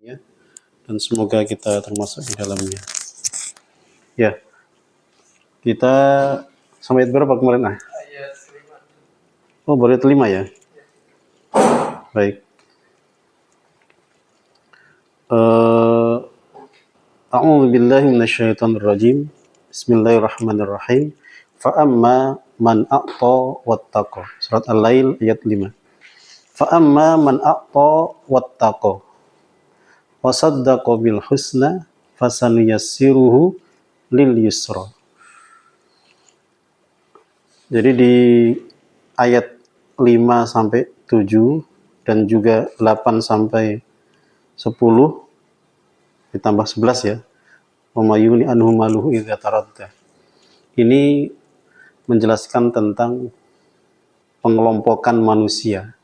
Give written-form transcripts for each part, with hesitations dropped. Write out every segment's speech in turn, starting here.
ya, dan semoga kita termasuk di dalamnya. Ya, kita sampai ayat berapa kemarin? Oh, baru ayat 5 ya. Baik. A'udzu billahi minasyaitonir rajim. Bismillahirrahmanirrahim. Fa amma man a'ta wattaqa. Surat Al-Lail ayat 5. Fa amma man a'ta wattaqa wa saddaqa bil husna fasanuyassiruhu lil yusra. Jadi di ayat 5 sampai 7 dan juga 8 sampai 10 ditambah 11 ya. Wamayuni anhu maluhu idza taradda. Ini menjelaskan tentang pengelompokan manusia.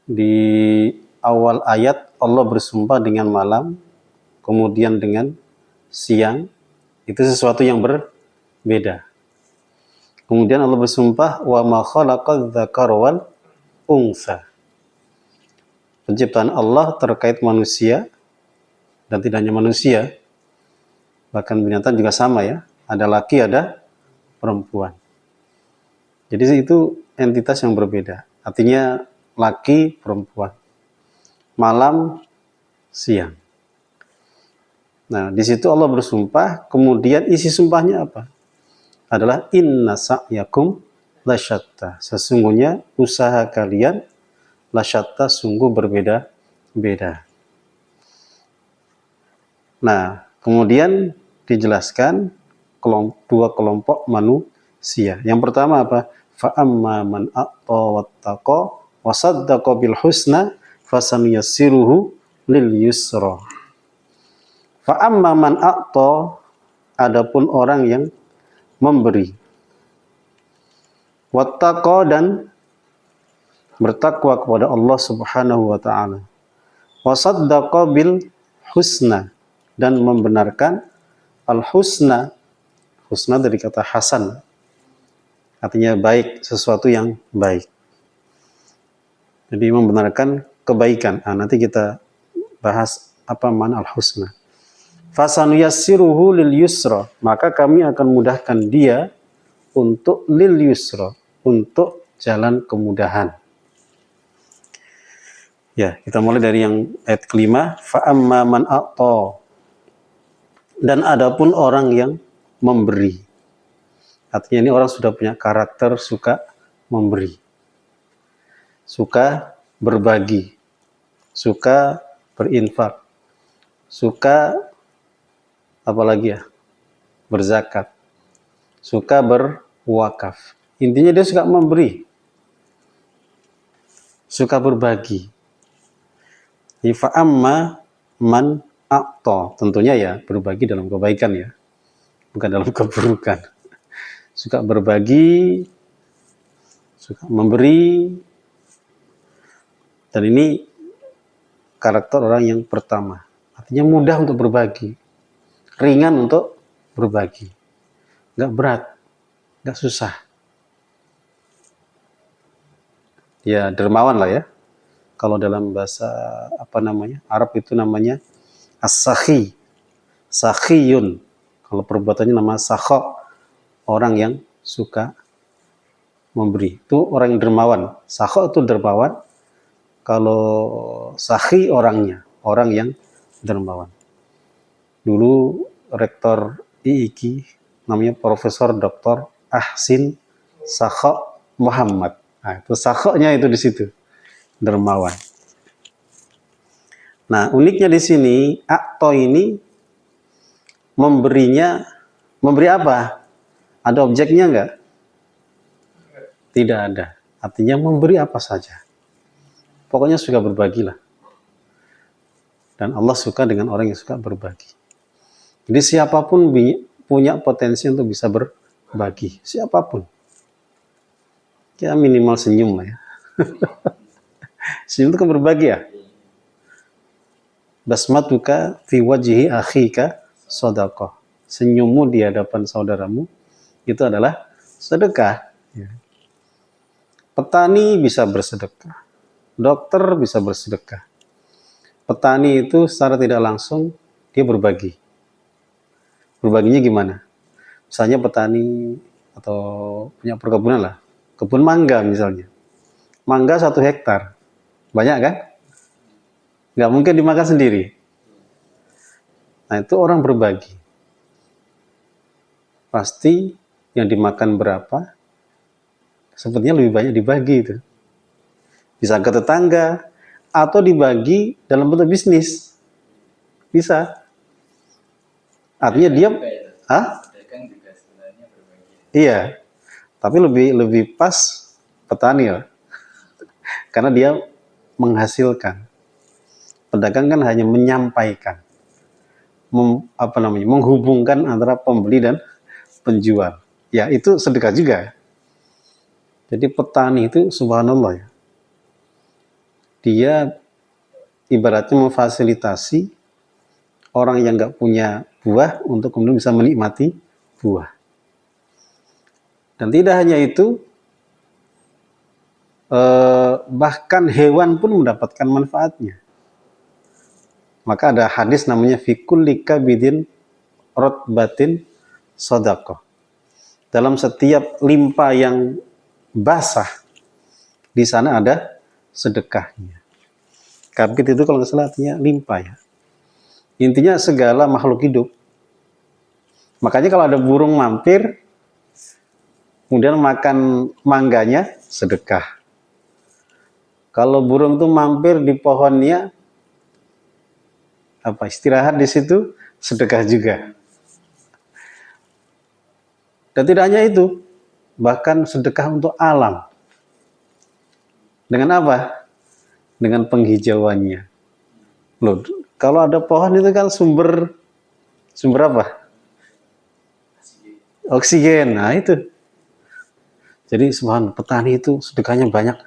Di awal ayat Allah bersumpah dengan malam, kemudian dengan siang. Itu sesuatu yang berbeda. Kemudian Allah bersumpah wa ma khalaqadz dzakara wal unsa. Penciptaan Allah terkait manusia dan tidak hanya manusia, bahkan binatang juga sama ya. Ada laki, ada perempuan. Jadi itu entitas yang berbeda. Artinya laki, perempuan. Malam, siang. Nah, di situ Allah bersumpah, kemudian isi sumpahnya apa? Adalah inna sa'yakum lasyatta. Sesungguhnya usaha kalian lasyatta, sungguh berbeda-beda. Nah, kemudian dijelaskan dua kelompok manusia. Yang pertama apa? Fa amma man a'ta wattaqa wa saddaqa bil husna fasanuyassiruhu lil yusra. Fa amma man a'ta, adapun orang yang memberi, wattaqa, dan bertakwa kepada Allah Subhanahu wa taala, wa saddaqa bil husna, dan membenarkan al-husna. Husna dari kata hasan, artinya baik, sesuatu yang baik. Jadi membenarkan kebaikan. Nah, nanti kita bahas apa makna al-husna. Fasanuyassiruhu lil yusra, maka kami akan mudahkan dia untuk lil yusra, untuk jalan kemudahan. Ya, kita mulai dari yang ayat kelima. Fa amma man a'ta, dan adapun orang yang memberi. Artinya ini orang sudah punya karakter suka memberi, suka berbagi, suka berinfak, suka apalagi ya, berzakat, suka berwakaf. Intinya dia suka memberi, suka berbagi. Fa amma man a'ta, tentunya ya berbagi dalam kebaikan ya, bukan dalam keburukan. Suka berbagi, suka memberi, dan ini karakter orang yang pertama. Artinya mudah untuk berbagi, ringan untuk berbagi, nggak berat, nggak susah. Ya dermawan lah ya. Kalau dalam bahasa Arab itu namanya as-sakhi, sakhiyun. Kalau perbuatannya nama sakha, orang yang suka memberi. Itu orang yang dermawan. Sakha itu dermawan. Kalau sakhi orangnya, orang yang dermawan. Dulu rektor IIKI namanya Profesor Dr. Ahsin Sakha Muhammad. Nah, itu sakhanya itu di situ, dermawan. Nah, uniknya di sini, a'ta ini memberinya, memberi apa? Ada objeknya enggak? Tidak ada. Artinya memberi apa saja. Pokoknya suka berbagilah. Dan Allah suka dengan orang yang suka berbagi. Jadi siapapun punya potensi untuk bisa berbagi. Siapapun. Ya minimal senyum lah ya. Senyum itu kan berbagi ya. Basmatuka fi wajhi akhika shadaqah. Senyummu di hadapan saudaramu itu adalah sedekah. Petani bisa bersedekah, dokter bisa bersedekah, petani itu secara tidak langsung dia berbagi. Berbaginya gimana? Misalnya petani atau punya perkebunan lah, kebun mangga misalnya. Mangga 1 hektar, banyak kan? Nggak mungkin dimakan sendiri. Nah itu orang berbagi. Pasti yang dimakan berapa, sepertinya lebih banyak dibagi itu. Bisa ke tetangga, atau dibagi dalam bentuk bisnis. Bisa. Artinya dia, iya, tapi lebih pas petani lah, karena dia menghasilkan. Pedagang kan hanya menyampaikan, menghubungkan antara pembeli dan penjual. Ya itu sedekah juga. Jadi petani itu subhanallah ya, dia ibaratnya memfasilitasi orang yang nggak punya buah untuk kemudian bisa menikmati buah. Dan tidak hanya itu, bahkan hewan pun mendapatkan manfaatnya. Maka ada hadis namanya fikul likabidin rotbatin sodako. Dalam setiap limpa yang basah, di sana ada sedekahnya. Kabid itu kalau nggak salah artinya limpa ya. Intinya segala makhluk hidup. Makanya kalau ada burung mampir, kemudian makan mangganya, sedekah. Kalau burung itu mampir di pohonnya, istirahat di situ, sedekah juga. Dan tidak hanya itu, bahkan sedekah untuk alam. Dengan apa? Dengan penghijauannya. Loh, kalau ada pohon itu kan sumber apa? Oksigen. Nah itu. Jadi subhanallah, petani itu sedekahnya banyak.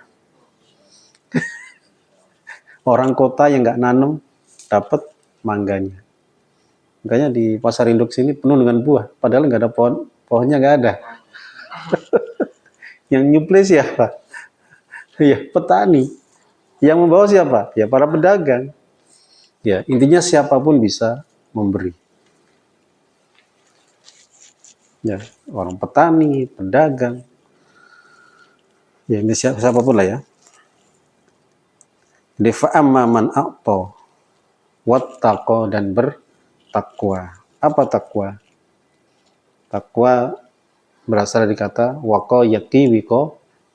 Orang kota yang nggak nanam dapat mangganya. Makanya di pasar induk sini penuh dengan buah. Padahal nggak ada pohonnya nggak ada. Yang nyuplai siapa? Ya petani. Yang membawa siapa? Ya para pedagang. Ya intinya siapapun bisa memberi. Ya orang petani, pedagang. Ya ini siapapun lah ya. Defa'amma man a'ta wattaqo dan bertakwa. Apa takwa? Takwa berasal dari kata waqo yaqi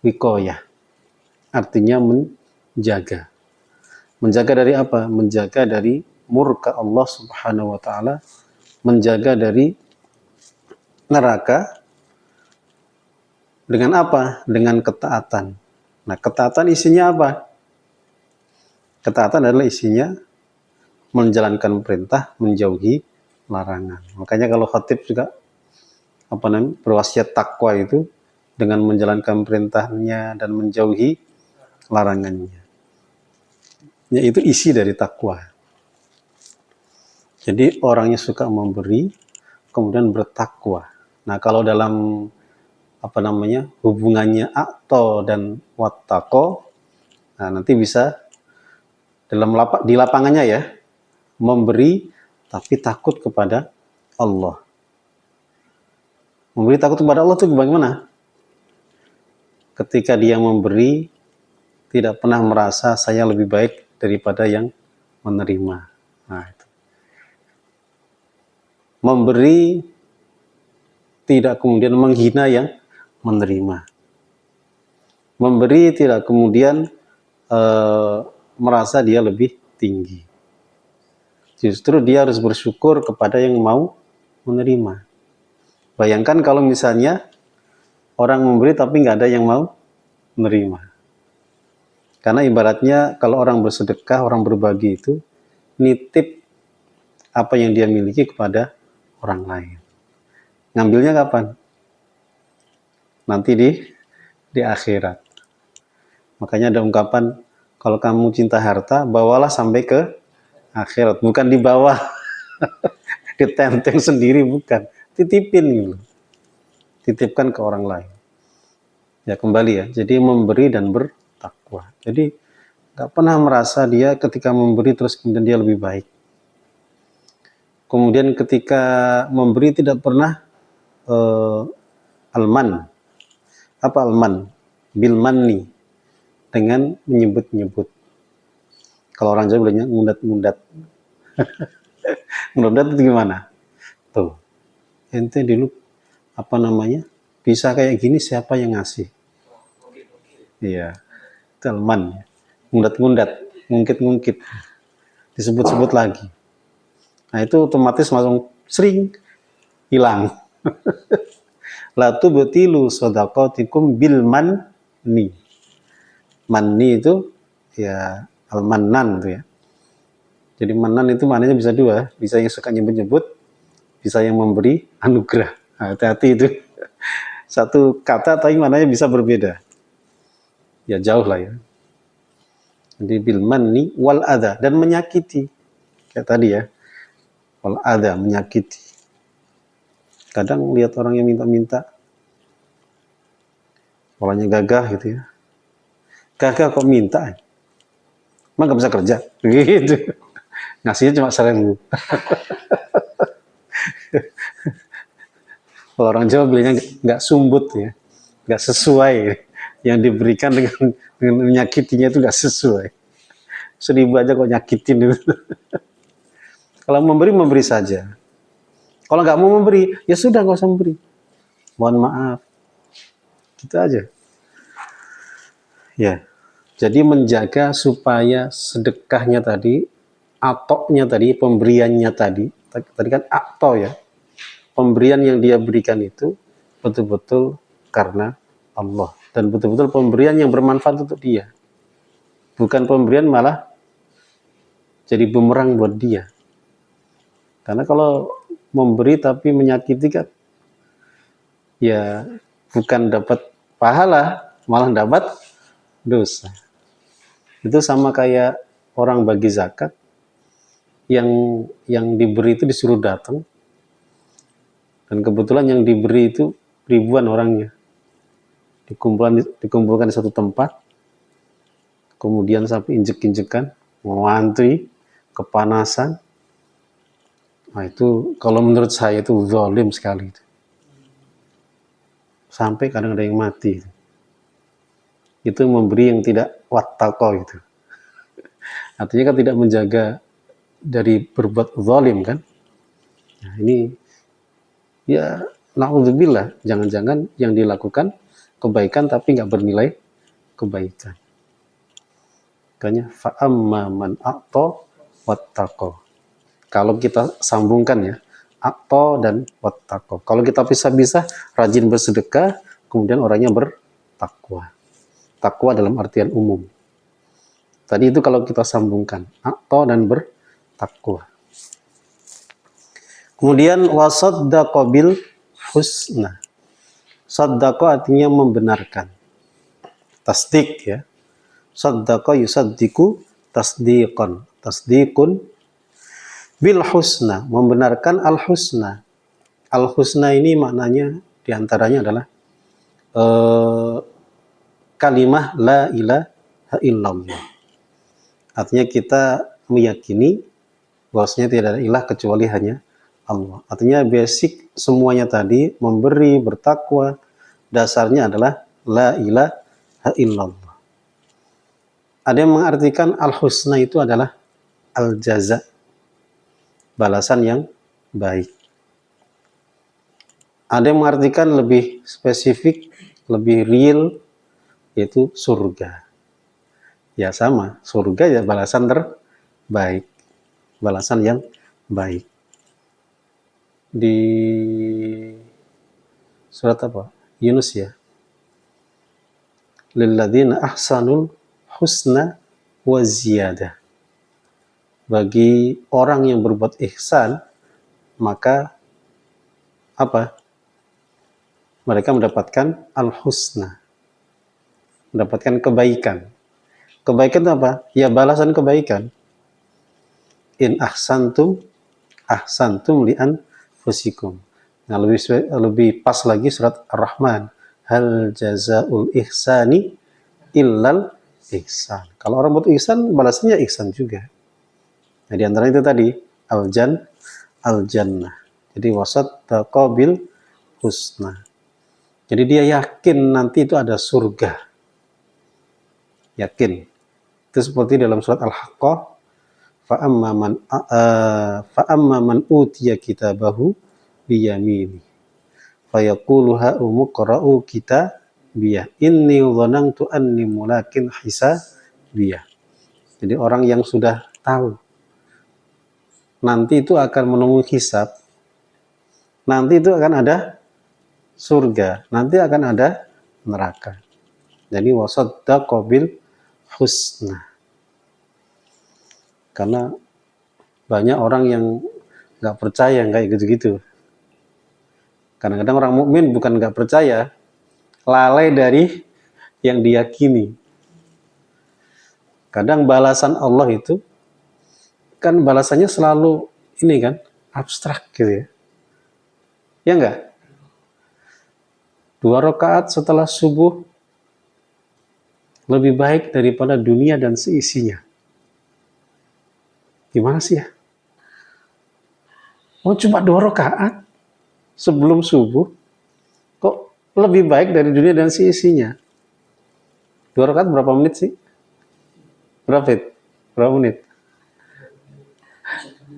wikoyah. Artinya menjaga. Menjaga dari apa? Menjaga dari murka Allah Subhanahu wa taala, menjaga dari neraka dengan apa? Dengan ketaatan. Nah, ketaatan isinya apa? Ketaatan adalah isinya menjalankan perintah, menjauhi larangan. Makanya kalau khatib juga berwasiat takwa itu dengan menjalankan perintahnya dan menjauhi larangannya. Ya, itu isi dari takwa. Jadi orangnya suka memberi, kemudian bertakwa. Nah, kalau dalam hubungannya akto dan wattaqo, nah nanti bisa di lapangannya ya, memberi tapi takut kepada Allah. Memberi takut kepada Allah itu bagaimana? Ketika dia memberi, tidak pernah merasa saya lebih baik daripada yang menerima. Nah, itu. Memberi tidak kemudian menghina yang menerima. Memberi tidak kemudian merasa dia lebih tinggi. Justru dia harus bersyukur kepada yang mau menerima. Bayangkan kalau misalnya orang memberi tapi nggak ada yang mau menerima. Karena ibaratnya kalau orang bersedekah, orang berbagi itu nitip apa yang dia miliki kepada orang lain. Ngambilnya kapan? Nanti di akhirat. Makanya ada ungkapan, kalau kamu cinta harta, bawalah sampai ke akhirat. Bukan dibawa, ditenteng sendiri, bukan. Titipin gitu. Titipkan ke orang lain. Ya kembali ya, jadi memberi dan bertakwa. Jadi Nggak pernah merasa dia ketika memberi terus kemudian dia lebih baik. Kemudian ketika memberi tidak pernah alman. Apa alman? Bilmanni, dengan menyebut-nyebut. Kalau orang Jawa bilangnya mundat-mundat. Mundat itu gimana? Tuh, ente dulu apa namanya? Bisa kayak gini, siapa yang ngasih? Iya, itu alman. Mundat-mundat, ngungkit-ngungkit, disebut-sebut lagi. Nah itu otomatis langsung sering hilang. La tubtilu shadaqatikum bil manni. Manni itu ya al-mannan itu ya. Jadi mannan itu maknanya bisa dua, bisa yang suka nyebut-nyebut, bisa yang memberi anugerah. Nah, hati-hati itu. Satu kata tapi maknanya bisa berbeda. Ya jauh lah ya. Jadi bil manni wal adha, dan menyakiti. Kayak tadi ya. Wal adha, menyakiti. Kadang lihat orang yang minta-minta, polanya gagah gitu ya. Gagah kok minta? Emang gak bisa kerja? Gitu. Ngasihnya cuma 1.000. Kalau orang Jawa bilangnya nggak sumbut ya, nggak sesuai. Yang diberikan dengan menyakitinya itu nggak sesuai. 1.000 aja kok nyakitin itu. Kalau memberi saja. Kalau nggak mau memberi, ya sudah nggak usah memberi. Mohon maaf. Gitu aja. Ya. Jadi menjaga supaya sedekahnya tadi, atoknya tadi, pemberiannya tadi kan akto ya. Pemberian yang dia berikan itu betul-betul karena Allah. Dan betul-betul pemberian yang bermanfaat untuk dia. Bukan pemberian malah jadi bumerang buat dia. Karena kalau memberi tapi menyakiti kan, ya bukan dapat pahala, malah dapat dosa. Itu sama kayak orang bagi zakat, yang diberi itu disuruh datang, dan kebetulan yang diberi itu ribuan orangnya, dikumpulkan di satu tempat, kemudian sampai injek-injekan, ngantri, kepanasan. Nah itu kalau menurut saya itu zalim sekali. Sampai kadang ada yang mati. Itu memberi yang tidak wattaqo itu. Artinya kan tidak menjaga dari berbuat zalim kan. Nah ini ya na'udzubillah, jangan-jangan yang dilakukan kebaikan tapi nggak bernilai kebaikan. Makanya fa'amma man a'ta wattaqo. Kalau kita sambungkan ya, a'ta dan wattaqo. Kalau kita pisah-pisah, rajin bersedekah, kemudian orangnya bertakwa. Takwa dalam artian umum. Tadi itu kalau kita sambungkan, a'ta dan bertakwa. Kemudian wasaddaqa bil husna. Saddaqa artinya membenarkan. Tasdik ya. Saddaqa yusaddiqu tasdiqan. Tasdiqun bil husna, membenarkan al husna. Al husna ini maknanya diantaranya adalah kalimah la ilaha illallah. Artinya kita meyakini bahwasanya tidak ada ilah kecuali hanya Allah. Artinya basic semuanya tadi, memberi, bertakwa, dasarnya adalah la ilaha illallah. Ada yang mengartikan al-husna itu adalah al-jaza, balasan yang baik. Ada yang mengartikan lebih spesifik, lebih real, yaitu surga. Ya sama, surga ya balasan terbaik, balasan yang baik. Di surat apa? Yunus ya. Lilladzina ahsanul husna wa ziyadah. Bagi orang yang berbuat ihsan, maka apa? Mereka mendapatkan al-husna. Mendapatkan kebaikan. Kebaikan itu apa? Ya balasan kebaikan. In ahsantum li anfusikum. Nah, lebih pas lagi surat Ar-Rahman. Hal jazaul ihsani illal ihsan. Kalau orang buat ihsan, balasannya ihsan juga. Nah, di antara itu tadi al-jannah. Jadi wasaddaqa bil husna. Jadi dia yakin nanti itu ada surga. Yakin. Itu seperti dalam surat Al-Haqqah, fa'amma man utiya kitabahu biyamini fayaqulu ha'umu qara'u kitabiyah inni dhanantu anni mulakin hisabiyah. Jadi orang yang sudah tahu nanti itu akan menemui hisab, nanti itu akan ada surga, nanti akan ada neraka. Jadi wasaddaqa bil husna. Karena banyak orang yang nggak percaya kayak gitu-gitu. Kadang-kadang orang mukmin bukan nggak percaya, lalai dari yang diyakini. Kadang balasan Allah itu kan balasannya selalu ini kan abstrak gitu ya. Ya enggak? 2 rakaat setelah subuh lebih baik daripada dunia dan seisinya. Gimana sih ya? Oh, cuma 2 rakaat sebelum subuh kok lebih baik dari dunia dan seisinya. 2 rakaat berapa menit sih? Berapa menit?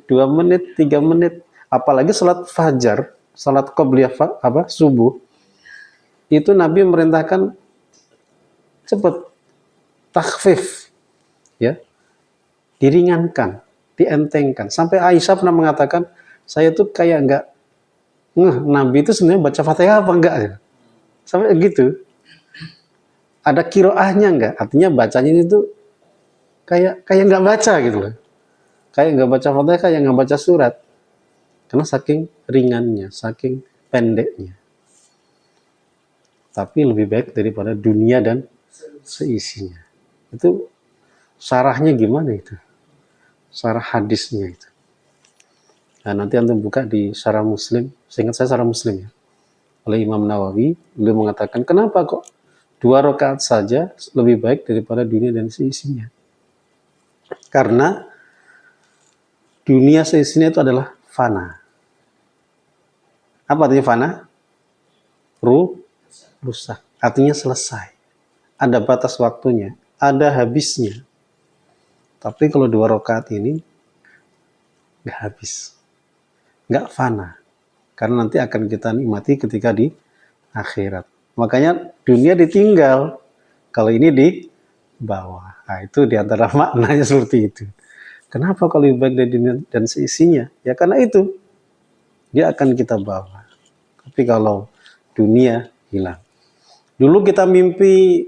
2 menit, 3 menit. Apalagi salat fajar, salat qobliyah subuh. Itu Nabi merintahkan cepat, takhfif, ya, diringankan, dientengkan. Sampai Aisyah pernah mengatakan, saya tuh kayak enggak Nabi itu sebenarnya baca Fatihah apa enggak ya? Sampai gitu. Ada kiroahnya enggak? Artinya bacanya itu kayak enggak baca gitu loh. Kayak enggak baca Fatihah, kayak enggak baca surat. Karena saking ringannya, saking pendeknya. Tapi lebih baik daripada dunia dan seisinya. Itu syarahnya gimana itu? Syarah hadisnya itu. Nah, nanti antum buka di Syarah Muslim. Seingat saya Syarah Muslim ya. Oleh Imam Nawawi, beliau mengatakan, kenapa kok 2 rakaat saja lebih baik daripada dunia dan seisinya? Karena dunia seisinya itu adalah fana. Apa artinya fana? Rusak. Artinya selesai. Ada batas waktunya, ada habisnya. Tapi kalau 2 rakaat ini nggak habis, nggak fana. Karena nanti akan kita nikmati ketika di akhirat. Makanya dunia ditinggal, kalau ini di bawah. Nah, itu diantara maknanya seperti itu. Kenapa kalau lebih baik dari dunia dan seisinya? Ya karena itu, dia akan kita bawa. Tapi kalau dunia hilang. Dulu kita mimpi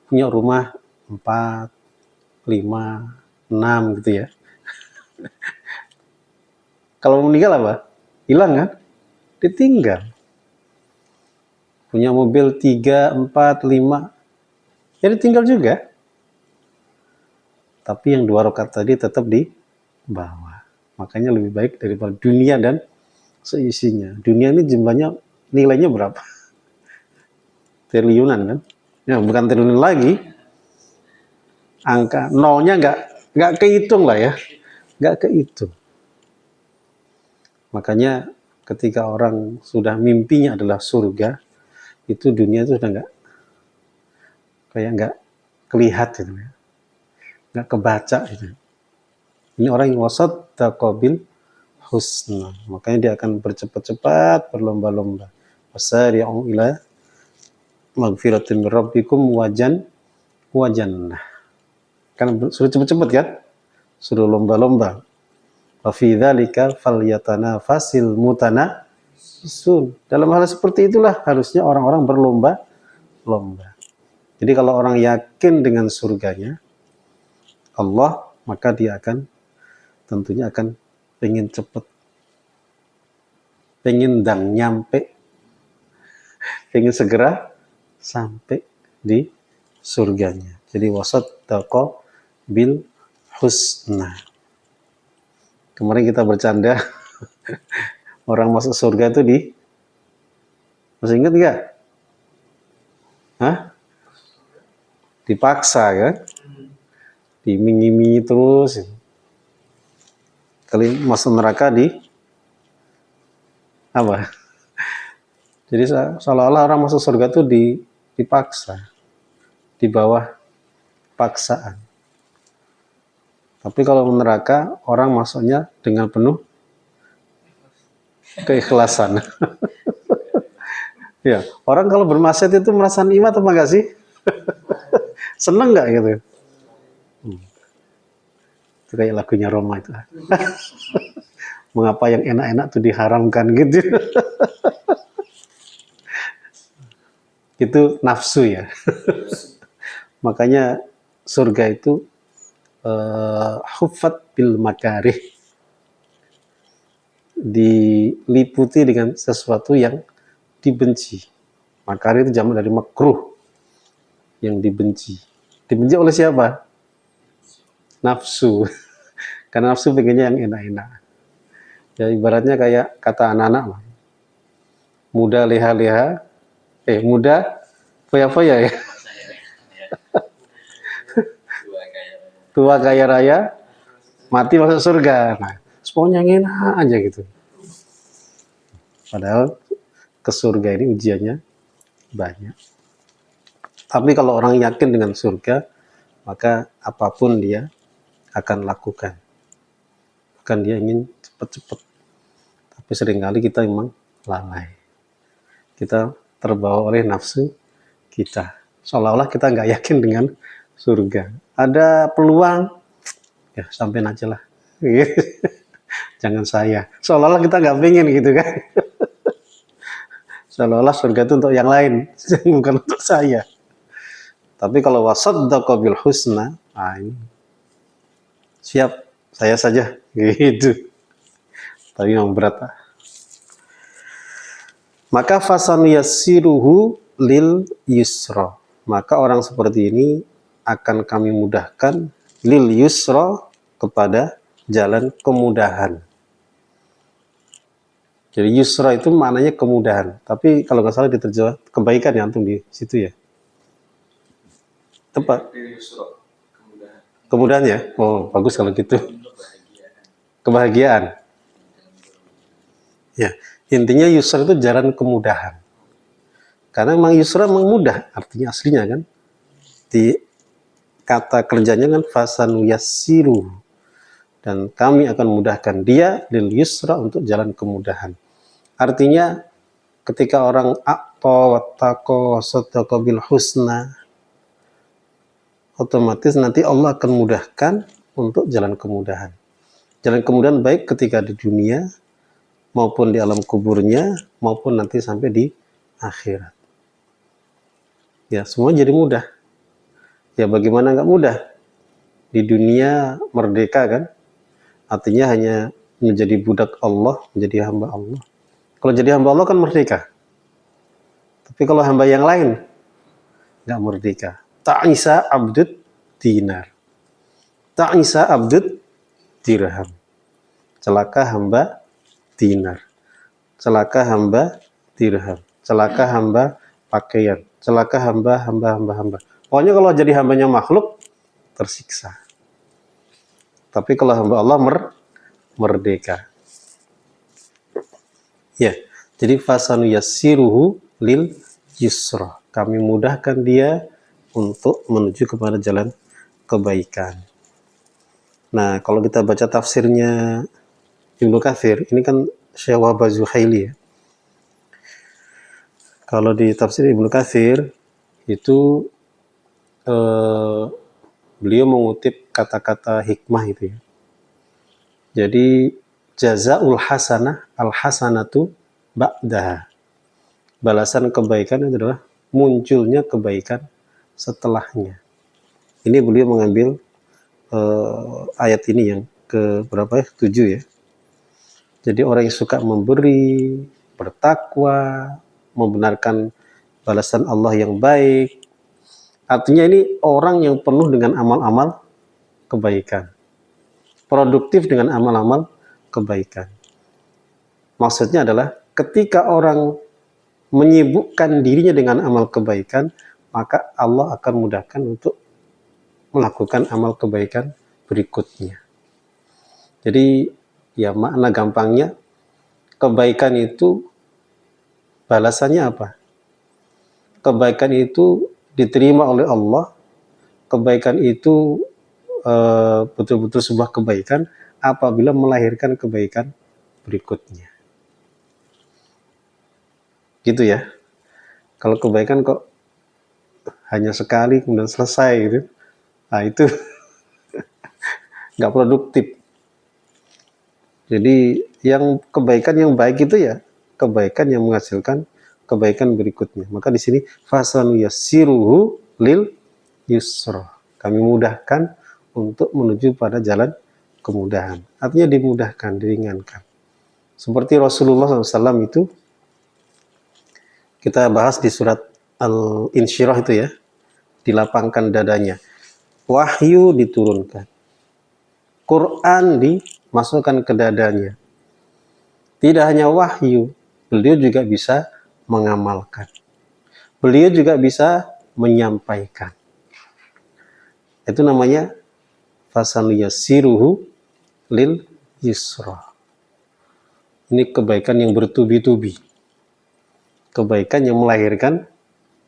punya rumah 4, 5, 6 gitu ya. Kalau meninggal apa? Hilang kan? Ditinggal. Punya mobil 3, 4, 5. Ya ditinggal juga. Tapi yang 2 rakaat tadi tetap di bawah. Makanya lebih baik daripada dunia dan seisinya. Dunia ini jumlahnya, nilainya berapa? Triliunan kan? Ya, bukan triliun lagi. Angka nolnya nggak kehitung lah ya. Nggak kehitung. Makanya ketika orang sudah mimpinya adalah surga, itu dunia itu sudah nggak kelihatan gitu ya. Nggak kebaca gitu. Ini orang yang wasaddaqa bil husna. Makanya dia akan bercepat-cepat, berlomba-lomba. Wasari'u ila magfiratin min rabbikum wa jannah. Kan suruh cepet-cepet kan? Suruh lomba-lomba. Wa fi dzalika falyatanafasil mutanafisun. Dalam hal seperti itulah harusnya orang-orang berlomba-lomba. Jadi kalau orang yakin dengan surganya Allah, maka dia akan tentunya akan pengen cepet, pengen nyampe, pengen segera sampai di surganya. Jadi wasaddaqa bil husna. Kemarin kita bercanda orang masuk surga itu masih ingat nggak? Hah? Dipaksa kan? diiming-imingi terus. Kali masuk neraka di apa? Jadi seolah-olah orang masuk surga itu dipaksa, di bawah paksaan. Tapi kalau neraka orang masuknya dengan penuh keikhlasan. Ya, orang kalau bermaksiat itu merasa nikmat apa enggak sih? Seneng nggak gitu? Itu kayak lagunya Roma itu. Mengapa yang enak-enak itu diharamkan gitu? Itu nafsu ya. Makanya surga itu huffat bil makarih, diliputi dengan sesuatu yang dibenci. Makarih itu jamak dari makruh, yang dibenci. Dibenci oleh siapa? Nafsu. Karena nafsu pengennya yang enak-enak. Ya ibaratnya kayak kata anak-anak, muda leha-leha, muda foya-foya ya. Tua kaya raya, mati masuk surga. Nah, semuanya enak aja gitu. Padahal ke surga ini ujiannya banyak. Tapi kalau orang yakin dengan surga, maka apapun dia akan lakukan. Bukan dia ingin cepat-cepat. Tapi seringkali kita memang lalai. Kita terbawa oleh nafsu kita. Seolah-olah kita nggak yakin dengan surga. Ada peluang, ya sampein aja lah. Jangan saya. Seolah-olah kita nggak pengen gitu kan. Seolah-olah surga itu untuk yang lain, bukan untuk saya. Tapi kalau wasaddaqa bil husna, ini siap, saya saja gitu. Tapi memang berat. Maka fasan yassiruhu lil yusra. Maka orang seperti ini akan kami mudahkan lil yusra, kepada jalan kemudahan. Jadi yusra itu maknanya kemudahan. Tapi kalau nggak salah diterjemah kebaikan ya antum di situ ya. Tepat. Kemudahan ya. Oh bagus kalau gitu. Kebahagiaan. Ya intinya yusra itu jalan kemudahan. Karena memang yusra memang mudah artinya aslinya kan. Di kata kerjanya kan fasanu yassiru, dan kami akan mudahkan dia lil yusra, untuk jalan kemudahan. Artinya ketika orang aqta wattaqa wasaddaqa bil husna, otomatis nanti Allah akan mudahkan untuk jalan kemudahan. Jalan kemudahan baik ketika di dunia maupun di alam kuburnya maupun nanti sampai di akhirat. Ya semua jadi mudah. Ya bagaimana nggak mudah? Di dunia merdeka kan? Artinya hanya menjadi budak Allah, menjadi hamba Allah. Kalau jadi hamba Allah kan merdeka. Tapi kalau hamba yang lain, nggak merdeka. Ta'isa abdud dinar. Ta'isa abdud dirham. Celaka hamba dinar. Celaka hamba dirham. Celaka hamba pakaian. Celaka hamba. Pokoknya kalau jadi hambanya makhluk, tersiksa. Tapi kalau hamba Allah merdeka. Ya, jadi fasanu yassiruhu lil yusra. Kami mudahkan dia untuk menuju kepada jalan kebaikan. Nah, kalau kita baca tafsirnya Ibnu Katsir, ini kan Syekh Wahbah Zuhaili ya. Kalau di tafsir Ibnu Katsir itu beliau mengutip kata-kata hikmah itu ya. Jadi jazaul hasanah al-hasanatu ba'daha. Balasan kebaikan adalah munculnya kebaikan setelahnya. Ini beliau mengambil ayat ini yang ke berapa ya? 7 ya. Jadi orang yang suka memberi, bertakwa, membenarkan balasan Allah yang baik. Artinya ini orang yang penuh dengan amal-amal kebaikan. Produktif dengan amal-amal kebaikan. Maksudnya adalah ketika orang menyibukkan dirinya dengan amal kebaikan, maka Allah akan mudahkan untuk melakukan amal kebaikan berikutnya. Jadi ya makna gampangnya, kebaikan itu balasannya apa? Kebaikan itu diterima oleh Allah, kebaikan itu betul-betul sebuah kebaikan apabila melahirkan kebaikan berikutnya. Gitu ya. Kalau kebaikan kok hanya sekali kemudian selesai gitu, nah itu nggak produktif. Jadi yang kebaikan yang baik itu ya kebaikan yang menghasilkan kebaikan berikutnya. Maka di sini fasanu yassiruhu lil yusra. Kami mudahkan untuk menuju pada jalan kemudahan. Artinya dimudahkan, diringankan. Seperti Rasulullah SAW itu kita bahas di surat Al-Insyirah itu ya, dilapangkan dadanya. Wahyu diturunkan. Quran dimasukkan ke dadanya. Tidak hanya wahyu, beliau juga bisa mengamalkan. Beliau juga bisa menyampaikan. Itu namanya fasaniyasiruhu lil yusra. Ini kebaikan yang bertubi-tubi. Kebaikan yang melahirkan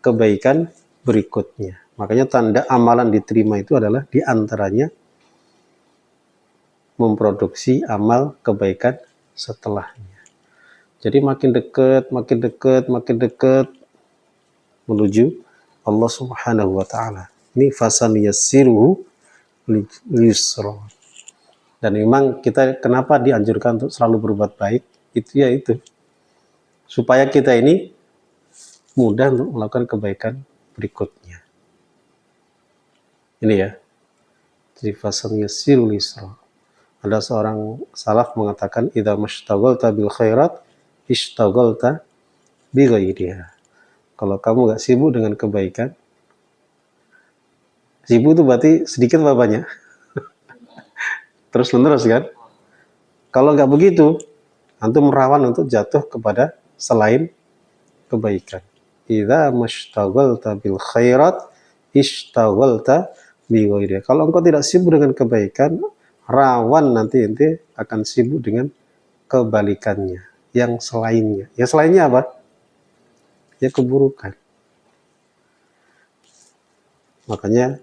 kebaikan berikutnya. Makanya tanda amalan diterima itu adalah diantaranya memproduksi amal kebaikan setelahnya. Jadi makin dekat menuju Allah Subhanahu wa taala. Ini fasan yassiruhu yusra. Dan memang kita kenapa dianjurkan untuk selalu berbuat baik? Itu ya itu. Supaya kita ini mudah untuk melakukan kebaikan berikutnya. Ini ya. Jadi fasan yassirul yusra. Ada seorang salaf mengatakan idza mashtaghalta bil khairat ishtaghalta bi ghairiha. Kalau kamu gak sibuk dengan kebaikan, sibuk itu berarti sedikit apa banyak? Terus menerus kan? Kalau nggak begitu, antum rawan untuk jatuh kepada selain kebaikan. Idza mashtaghalta bil khairat ishtaghalta bi ghairiha. Kalau engkau tidak sibuk dengan kebaikan, rawan nanti ente akan sibuk dengan kebalikannya, yang selainnya. Yang selainnya apa? Ya keburukan. Makanya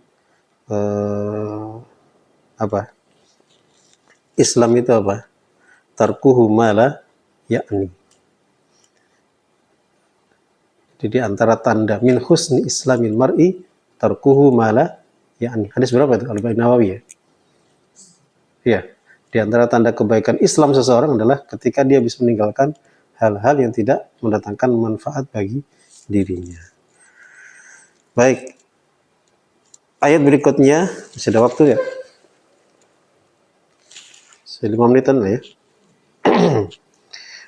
apa? Islam itu apa? Tarkuhu mala yakni. Jadi antara tanda min husni islamil mar'i tarkuhu mala yakni. Hadis berapa itu? Al-Bain Nawawi ya. Iya. Di antara tanda kebaikan Islam seseorang adalah ketika dia bisa meninggalkan hal-hal yang tidak mendatangkan manfaat bagi dirinya. Baik. Ayat berikutnya, masih ada waktu ya? 5 menitan lah ya.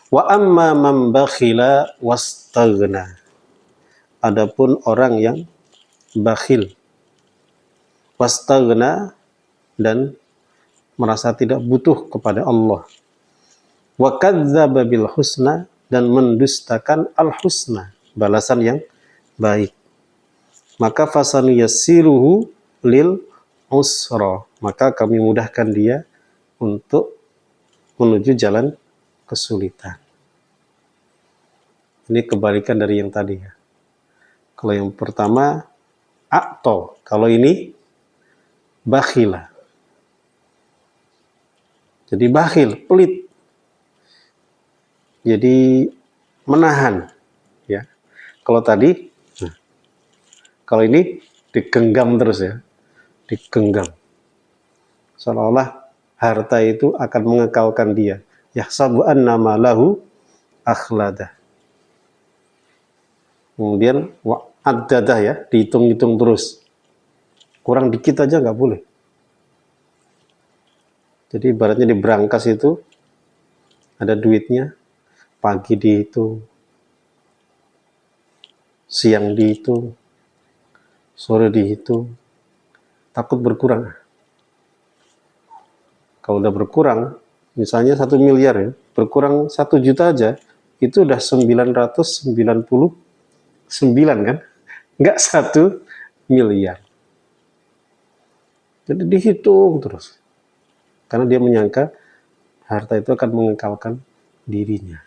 Wa amma man bakhila wastaghna. Adapun orang yang bakhil, wastaghna, dan merasa tidak butuh kepada Allah. Wa kadzdzaba bil husna, dan mendustakan al-husna, balasan yang baik. Maka fasanu yassiruhu lil usra. Maka kami mudahkan dia untuk menuju jalan kesulitan. Ini kebalikan dari yang tadi ya. Kalau yang pertama a'to, kalau ini bakhila. Jadi bakhil, pelit. Jadi menahan ya. Kalau tadi kalau ini digenggam terus ya. Digenggam. Seolah-olah harta itu akan mengekalkan dia. Yahsabu annama lahu akhladah. Kemudian wa'addadah ya, dihitung-hitung terus. Kurang dikit aja nggak boleh. Jadi ibaratnya di brankas itu ada duitnya, pagi dihitung, siang dihitung, sore dihitung, takut berkurang. Kalau udah berkurang, misalnya 1 miliar ya, berkurang 1 juta aja, itu udah 999 kan? Nggak 1 miliar. Jadi dihitung terus. Karena dia menyangka harta itu akan mengekalkan dirinya.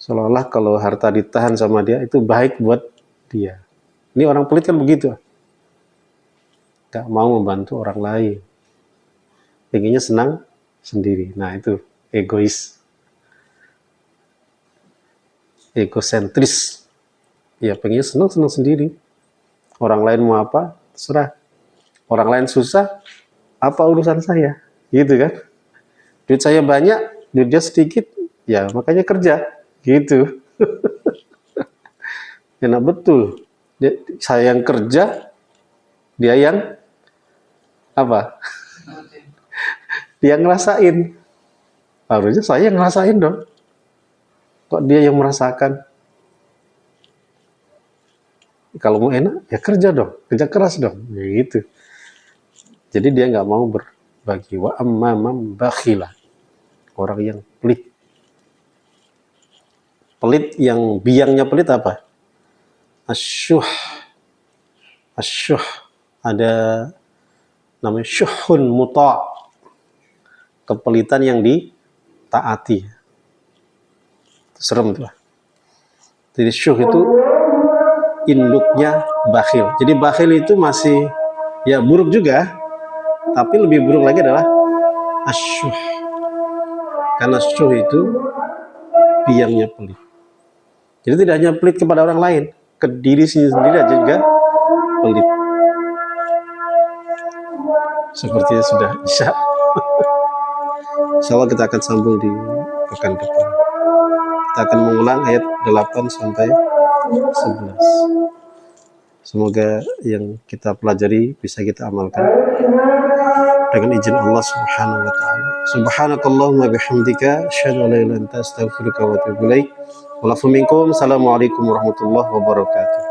Seolah-olah kalau harta ditahan sama dia itu baik buat dia. Ini orang pelit kan begitu. Gak mau membantu orang lain. Pengennya senang sendiri. Nah itu egois. Egosentris. Ya pengennya senang sendiri. Orang lain mau apa, terserah. Orang lain susah, apa urusan saya? Gitu kan. Duit saya banyak, duit dia sedikit, ya makanya kerja. Gitu. Enak betul. Saya yang kerja, dia yang apa? Dia ngerasain. Harusnya saya yang ngerasain dong. Kok dia yang merasakan? Kalau mau enak, ya kerja dong. Kerja keras dong. Ya gitu. Jadi dia nggak mau berbagi. Wa ammam bakhila. Orang yang pelit. Pelit yang biangnya pelit apa? Asyuh. Asyuh. Ada namanya syuhun muta'. Kepelitan yang ditaati. Serem tuh. Jadi syuh itu induknya bakhil. Jadi bakhil itu masih ya buruk juga, tapi lebih buruk lagi adalah asyuh. Karena syuh itu biangnya pelit. Jadi tidak hanya pelit kepada orang lain, ke diri sendiri aja juga pelit. Sepertinya sudah isya. Insyaallah kita akan sambung di pekan depan. Kita akan mengulang ayat 8 sampai 11. Semoga yang kita pelajari bisa kita amalkan dengan izin Allah Subhanahu wa taala. Subhanakallahumma bihamdika asyhadu an la ilaha illa anta astaghfiruka wa atubu ilaik. Wa lafu minkum. Assalamualaikum warahmatullahi wabarakatuh.